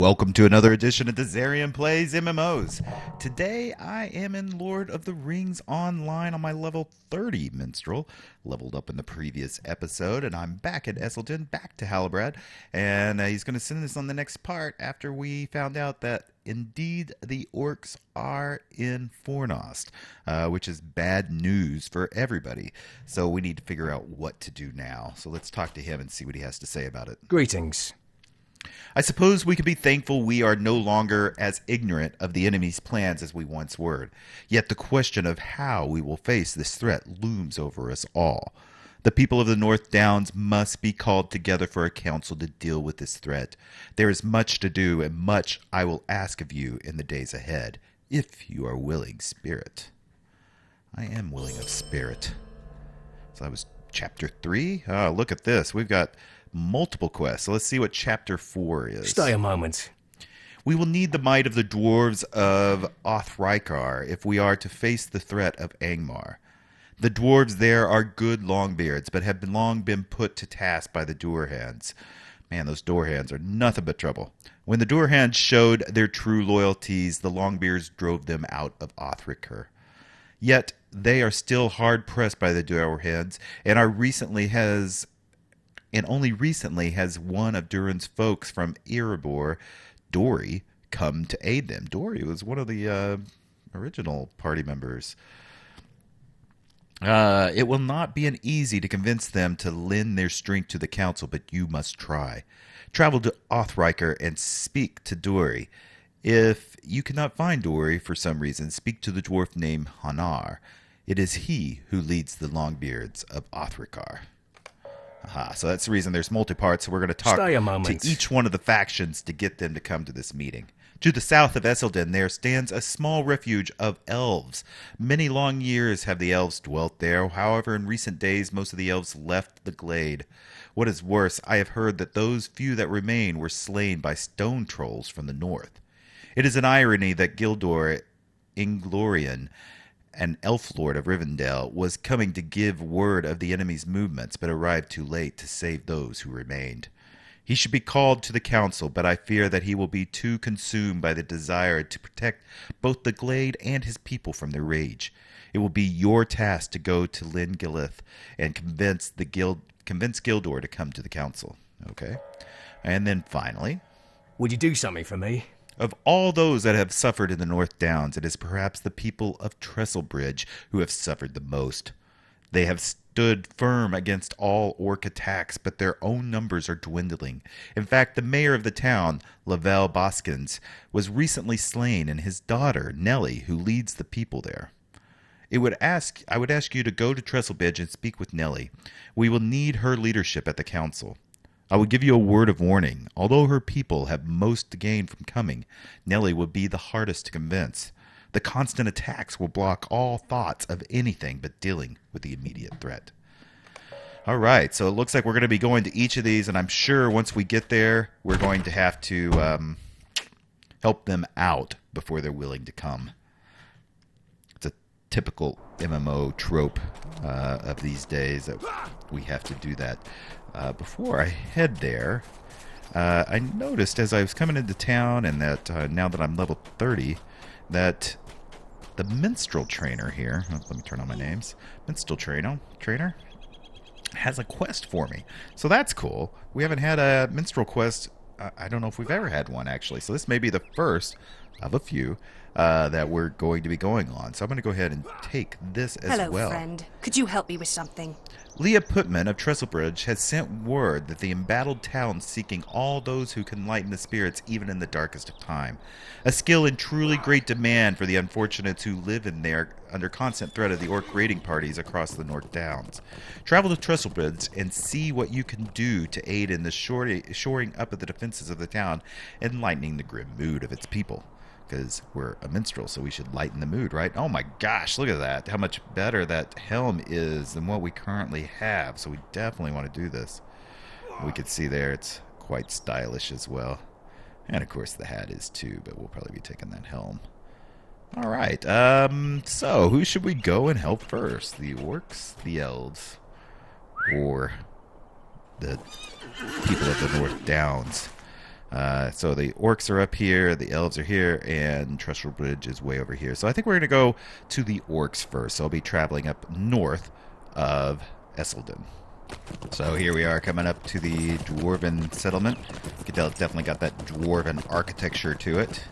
Welcome to another edition of Dizzarian Plays MMOs. Today I am in Lord of the Rings Online on my level 30 Minstrel. Leveled up in the previous episode, and I'm back at Esteldin, back to Haberad. And he's going to send us on the next part after we found out that indeed the orcs are in Fornost, which is bad news for everybody. So we need to figure out what to do now. So let's talk to him and see what he has to say about it. Greetings. I suppose we can be thankful we are no longer as ignorant of the enemy's plans as we once were. Yet the question of how we will face this threat looms over us all. The people of the North Downs must be called together for a council to deal with this threat. There is much to do, and much I will ask of you in the days ahead, if you are willing, Spirit. I am willing of spirit. So that was Chapter 3. Oh, look at this. We've got multiple quests. So let's see what Chapter 4 is. Stay a moment. We will need the might of the dwarves of Othrykar if we are to face the threat of Angmar. The dwarves there are good longbeards, but have long been put to task by the Doorhands. Man, those Doorhands are nothing but trouble. When the Doorhands showed their true loyalties, the Longbeards drove them out of Othrykar. Yet they are still hard pressed by the Doorhands, and only recently has one of Durin's folks from Erebor, Dory, come to aid them. Dory was one of the original party members. It will not be easy to convince them to lend their strength to the council, but you must try. Travel to Othrykar and speak to Dory. If you cannot find Dory for some reason, speak to the dwarf named Hanar. It is he who leads the Longbeards of Othrykar. Aha, so that's the reason there's multi-parts, so we're going to talk to each one of the factions to get them to come to this meeting. To the south of Esteldin, there stands a small refuge of elves. Many long years have the elves dwelt there. However, in recent days, most of the elves left the glade. What is worse, I have heard that those few that remain were slain by stone trolls from the north. It is an irony that Gildor Inglorian, an elf lord of Rivendell, was coming to give word of the enemy's movements, but arrived too late to save those who remained. He should be called to the council, but I fear that he will be too consumed by the desire to protect both the glade and his people from their rage. It will be your task to go to Lingilith and convince Gildor to come to the council. Okay? And then finally, would you do something for me? Of all those that have suffered in the North Downs, it is perhaps the people of Trestlebridge who have suffered the most. They have stood firm against all orc attacks, but their own numbers are dwindling. In fact, the mayor of the town, Lavelle Boskins, was recently slain, and his daughter, Nellie, who leads the people there. I would ask you to go to Trestlebridge and speak with Nellie. We will need her leadership at the council. I will give you a word of warning. Although her people have most to gain from coming, Nellie will be the hardest to convince. The constant attacks will block all thoughts of anything but dealing with the immediate threat. All right, so it looks like we're going to be going to each of these, and I'm sure once we get there, we're going to have to help them out before they're willing to come. It's a typical MMO trope of these days that we have to do that. Before I head there, I noticed as I was coming into town, and that now that I'm level 30, that the Minstrel trainer here, let me turn on my names, Minstrel trainer has a quest for me. So that's cool. We haven't had a Minstrel quest. I don't know if we've ever had one, actually. So this may be the first of a few that we're going to be going on. So I'm going to go ahead and take this as well. Hello, friend. Could you help me with something? Leah Putman of Trestlebridge has sent word that the embattled town seeking all those who can lighten the spirits even in the darkest of time. A skill in truly great demand for the unfortunates who live in there under constant threat of the orc raiding parties across the North Downs. Travel to Trestlebridge and see what you can do to aid in the shoring up of the defenses of the town and lightening the grim mood of its people. Because we're a minstrel, so we should lighten the mood, right? Oh my gosh, look at that. How much better that helm is than what we currently have. So we definitely want to do this. We can see there it's quite stylish as well. And of course the hat is too, but we'll probably be taking that helm. All right, so who should we go and help first? The orcs, the elves, or the people of the North Downs? So the orcs are up here, the elves are here, and Trestle Bridge is way over here. So I think we're going to go to the orcs first. So I'll be traveling up north of Esteldin. So here we are coming up to the dwarven settlement. You can tell it's definitely got that dwarven architecture to it.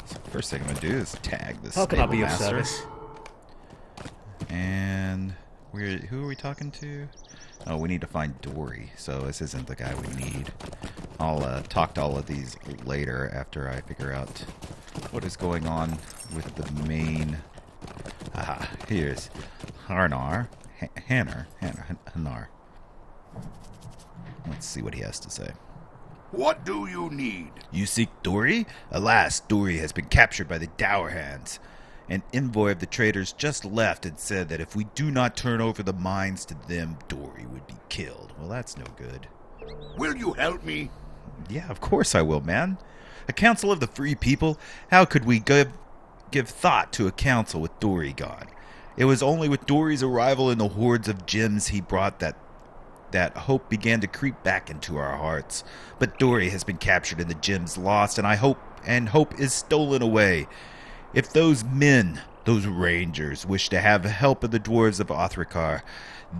So first thing I'm going to do is tag this How can I be of master. service? And who are we talking to? Oh, we need to find Dory, so this isn't the guy we need. I'll talk to all of these later after I figure out what is going on with the main... Aha, here's Hanar. Hanar. Let's see what he has to say. What do you need? You seek Dory? Alas, Dory has been captured by the Dour Hands. An envoy of the traders just left and said that if we do not turn over the mines to them, Dory would be killed. Well, that's no good. Will you help me? Yeah, of course I will, man. A council of the free people? How could we give thought to a council with Dory gone? It was only with Dory's arrival and the hordes of gems he brought that hope began to creep back into our hearts. But Dory has been captured and the gems lost, and hope is stolen away. If those men, those rangers, wish to have the help of the dwarves of Othrikar,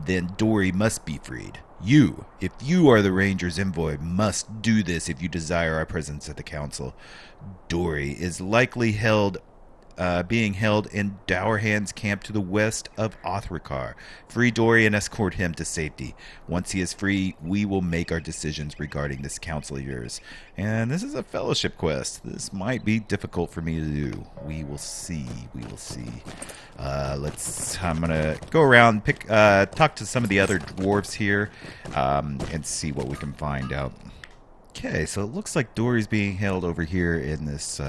then Dory must be freed. You, if you are the ranger's envoy, must do this if you desire our presence at the council. Dory is likely being held in Dour Hands camp to the west of Othrikar. Free Dory and escort him to safety. Once he is free, we will make our decisions regarding this council of yours. And this is a fellowship quest. This might be difficult for me to do. We will see. We will see. I'm gonna go around, talk to some of the other dwarves here, and see what we can find out. Okay, so it looks like Dory's being held over here in this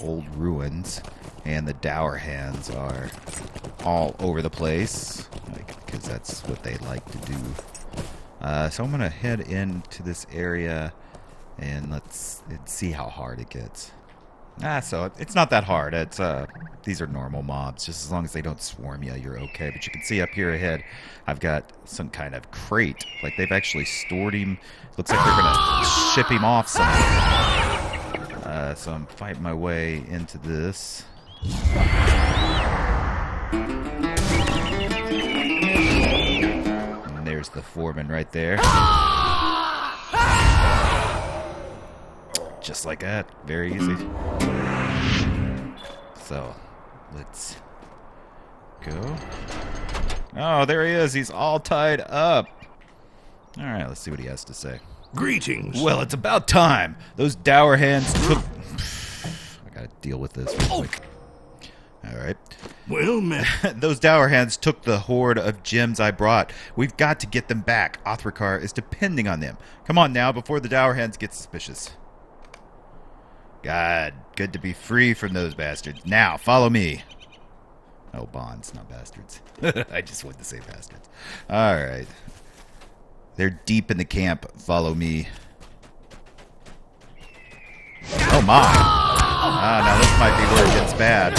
old ruins, and the Dour Hands are all over the place, because that's what they like to do. So I'm gonna head into this area and let's see how hard it gets. So it's not that hard. It's these are normal mobs. Just as long as they don't swarm you, you're okay. But you can see up here ahead, I've got some kind of crate. Like they've actually stored him. Looks like they're gonna ship him off somewhere. So I'm fighting my way into this. And there's the foreman right there. Just like that. Very easy. So, let's go. Oh, there he is. He's all tied up. Alright, let's see what he has to say. Greetings. Well, it's about time. Those Dour Hands took... I gotta deal with this real quick. Alright. Well met. Those Dour Hands took the horde of gems I brought. We've got to get them back. Othrikar is depending on them. Come on now, before the Dour Hands get suspicious. God, good to be free from those bastards. Now, follow me. Oh, bonds, not bastards. I just wanted to say bastards. Alright. They're deep in the camp. Follow me. Oh my. Now this might be where it gets bad.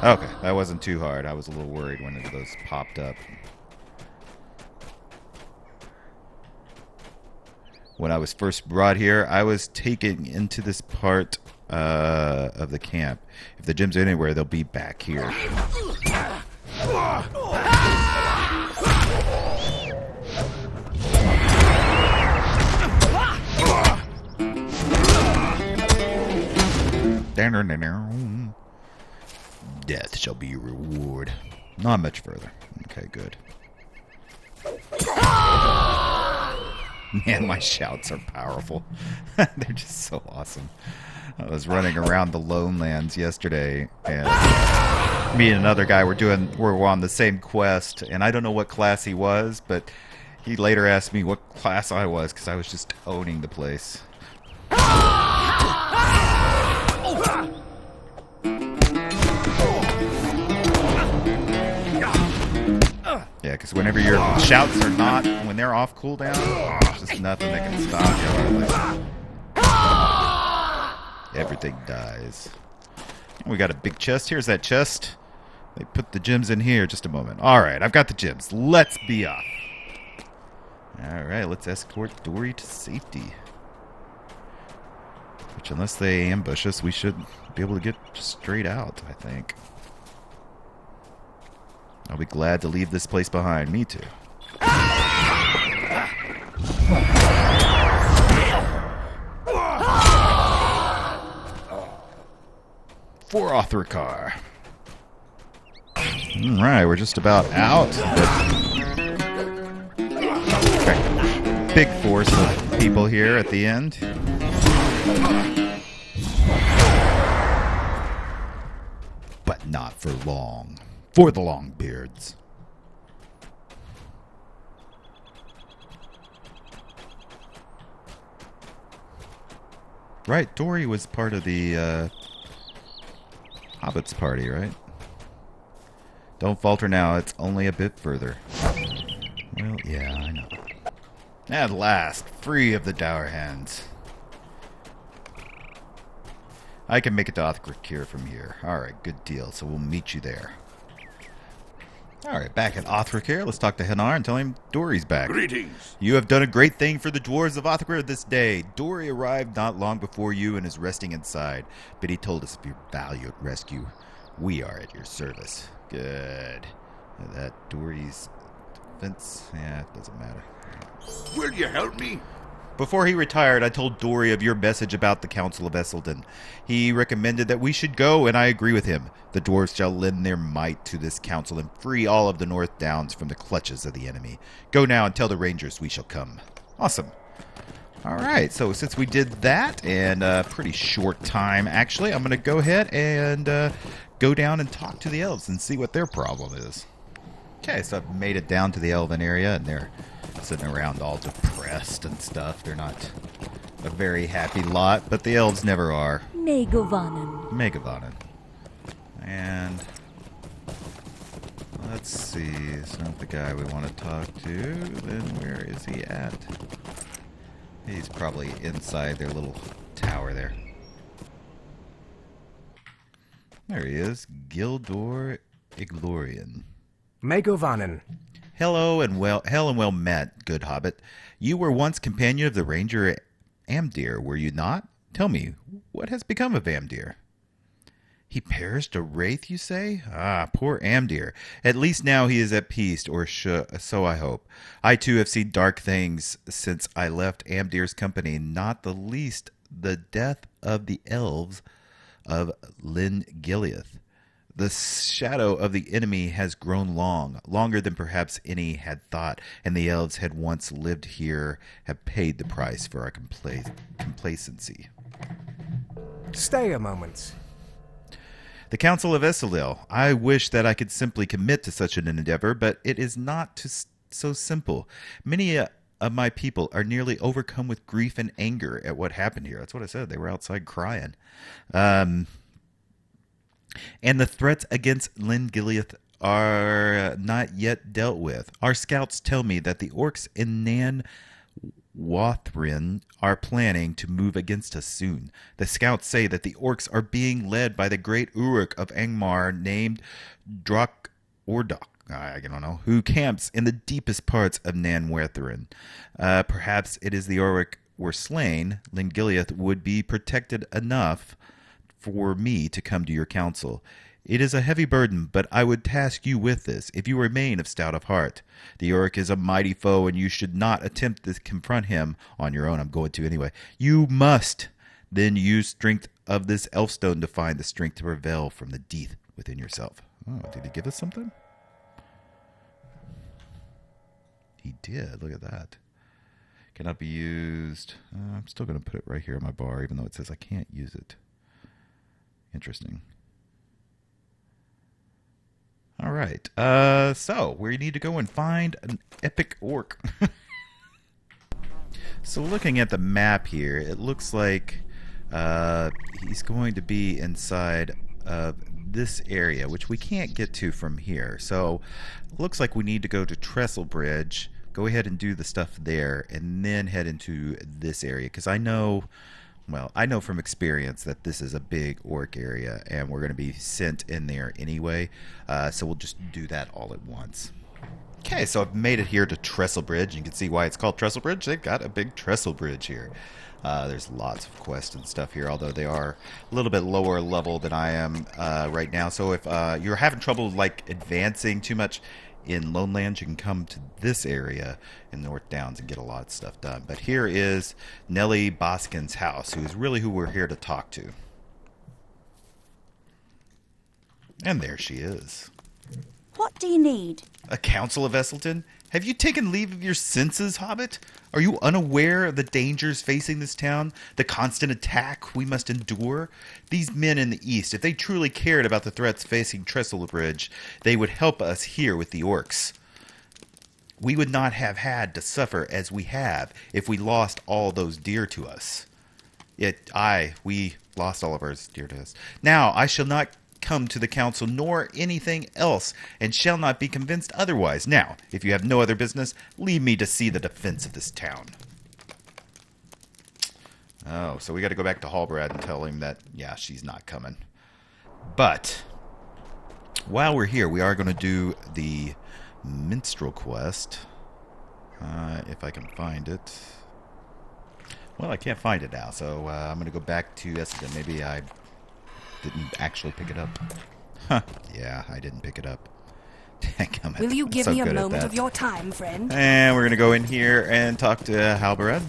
Okay, that wasn't too hard. I was a little worried when those popped up. When I was first brought here, I was taken into this part of the camp. If the gems are anywhere, they'll be back here. Death shall be your reward. Not much further. Okay, good. Man, my shouts are powerful. They're just so awesome. I was running around the Lone Lands yesterday, and me and another guy were on the same quest, and I don't know what class he was, but he later asked me what class I was, because I was just owning the place. Yeah, because whenever your shouts are not, when they're off cooldown, there's just nothing that can stop you. Everything dies. We got a big chest. Here's that chest. They put the gems in here. Just a moment. All right, I've got the gems. Let's be off. All right, let's escort Dory to safety. Which, unless they ambush us, we should be able to get straight out, I think. I'll be glad to leave this place behind. Me too. For Othrakar. Alright, we're just about out. Okay. Big force of people here at the end. But not for long. For the Longbeards. Right, Dory was part of the Hobbit's party, right? Don't falter now, it's only a bit further. Well, yeah, I know. At last, free of the dour hands. I can make it to Othrakir from here. Alright, good deal, so we'll meet you there. Alright, back at Othrakir, let's talk to Hanar and tell him Dory's back. Greetings. You have done a great thing for the dwarves of Othrakir this day. Dory arrived not long before you and is resting inside, but he told us of your valiant rescue. We are at your service. Good. That Dory's defense, yeah, it doesn't matter. Will you help me? Before he retired, I told Dory of your message about the Council of Esteldin. He recommended that we should go, and I agree with him. The dwarves shall lend their might to this council and free all of the North Downs from the clutches of the enemy. Go now and tell the rangers we shall come. Awesome. All right, so since we did that, and a pretty short time, actually, I'm going to go ahead and go down and talk to the elves and see what their problem is. Okay, so I've made it down to the elven area, and they're sitting around all depressed and stuff. They're not a very happy lot, but the elves never are. Megavanen. And let's see, it's not the guy we want to talk to. Then where is he at? He's probably inside their little tower there. There he is, Gildor Iglorian. Megavanen. Hello and well met, good hobbit. You were once companion of the ranger Amdir, were you not? Tell me, what has become of Amdir? He perished a wraith, you say? Ah, poor Amdir. At least now he is at peace, or so I hope. I too have seen dark things since I left Amdir's company, not the least the death of the elves of Lin-Gileath. The shadow of the enemy has grown long, longer than perhaps any had thought, and the elves had once lived here have paid the price for our complacency. Stay a moment. The Council of Esteldin. I wish that I could simply commit to such an endeavor, but it is not so simple. Many of my people are nearly overcome with grief and anger at what happened here. That's what I said. They were outside crying. And the threats against Lin-Gileath are not yet dealt with. Our scouts tell me that the orcs in Nan Wathrin are planning to move against us soon. The scouts say that the orcs are being led by the great Uruk of Angmar named Drak Ordok. I don't know, who camps in the deepest parts of Nan Wathrin. Perhaps it is the Uruk were slain, Lin-Gileath would be protected enough for me to come to your council. It is a heavy burden, but I would task you with this, if you remain of stout of heart. The Uruk is a mighty foe, and you should not attempt to confront him on your own. I'm going to anyway. You must then use strength of this elfstone to find the strength to prevail from the death within yourself. Oh, did he give us something? He did. Look at that. Cannot be used. I'm still going to put it right here on my bar, even though it says I can't use it. Interesting. All right. So we need to go and find an epic orc. So looking at the map here, it looks like he's going to be inside of this area, which we can't get to from here. So it looks like we need to go to Trestle Bridge, go ahead and do the stuff there, and then head into this area. Because I know well, I know from experience that this is a big orc area, and we're going to be sent in there anyway. So we'll just do that all at once. Okay, so I've made it here to Trestle Bridge. You can see why it's called Trestle Bridge. They've got a big trestle bridge here. There's lots of quests and stuff here, although they are a little bit lower level than I am right now. So if you're having trouble like advancing too much in Lone Lands, you can come to this area in North Downs and get a lot of stuff done. But here is Nellie Boskin's house, who's really who we're here to talk to. And there she is. What do you need? A council of Esteldin? Have you taken leave of your senses, Hobbit? Are you unaware of the dangers facing this town? The constant attack we must endure? These men in the east, if they truly cared about the threats facing Trestle Bridge, they would help us here with the orcs. We would not have had to suffer as we have if we lost all those dear to us. We lost all of ours dear to us. Now, I shall not come to the council nor anything else, and shall not be convinced otherwise. Now, if you have no other business, leave me to see the defense of this town. Oh, so we got to go back to Haberad and tell him that, yeah, she's not coming. But while we're here, we are going to do the Minstrel quest. If I can find it. Well, I can't find it now, so I'm going to go back to Esteldin. Maybe I didn't actually pick it up. Huh. Yeah, I didn't pick it up. Will you give me a moment of your time, friend? And we're going to go in here and talk to Haberad.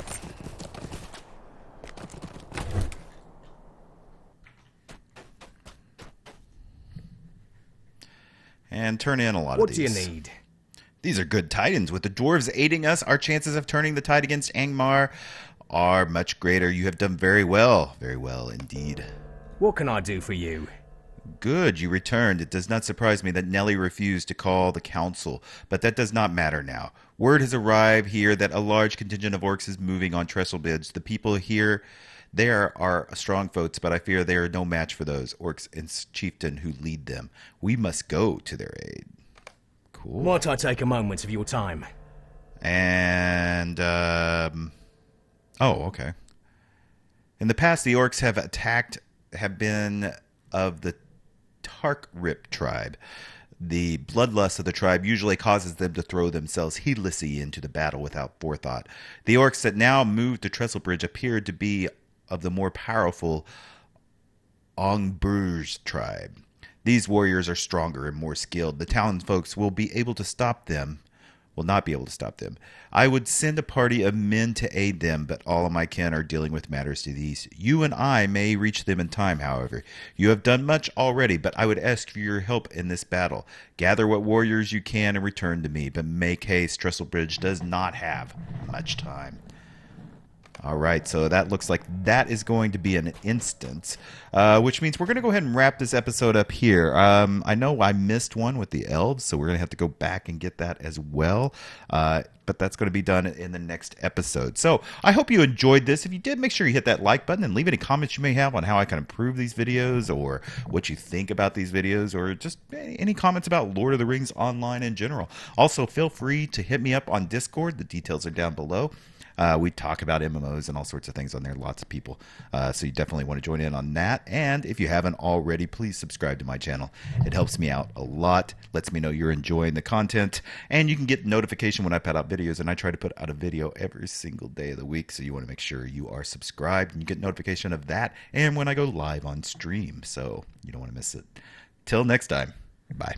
And turn in a lot What of do these. you need? These are good tidings. With the dwarves aiding us, our chances of turning the tide against Angmar are much greater. You have done very well indeed. What can I do for you? Good, you returned. It does not surprise me that Nellie refused to call the council, but that does not matter now. Word has arrived here that a large contingent of orcs is moving on Trestle Bridge. The people here there are strong folks, but I fear they are no match for those orcs and chieftain who lead them. We must go to their aid. Cool. Might I take a moment of your time? And, oh, okay. In the past, the orcs have been of the Tarkrip tribe. The bloodlust of the tribe usually causes them to throw themselves heedlessly into the battle without forethought. The orcs that now moved to Trestle Bridge appeared to be of the more powerful Ongbur's tribe. These warriors are stronger and more skilled. The townsfolk will not be able to stop them. I would send a party of men to aid them, but all of my kin are dealing with matters to the east. You and I may reach them in time, however. You have done much already, but I would ask for your help in this battle. Gather what warriors you can and return to me, but make haste. Trestle Bridge does not have much time. All right, so that looks like that is going to be an instance, which means we're going to go ahead and wrap this episode up here. I know I missed one with the elves, so we're going to have to go back and get that as well, but that's going to be done in the next episode. So I hope you enjoyed this. If you did, make sure you hit that like button and leave any comments you may have on how I can improve these videos or what you think about these videos or just any comments about Lord of the Rings Online in general. Also, feel free to hit me up on Discord. The details are down below. We talk about MMOs and all sorts of things on there. Lots of people. So you definitely want to join in on that. And if you haven't already, please subscribe to my channel. It helps me out a lot. Lets me know you're enjoying the content. And you can get notification when I put out videos. And I try to put out a video every single day of the week. So you want to make sure you are subscribed. And you get notification of that. And when I go live on stream. So you don't want to miss it. Till next time. Bye.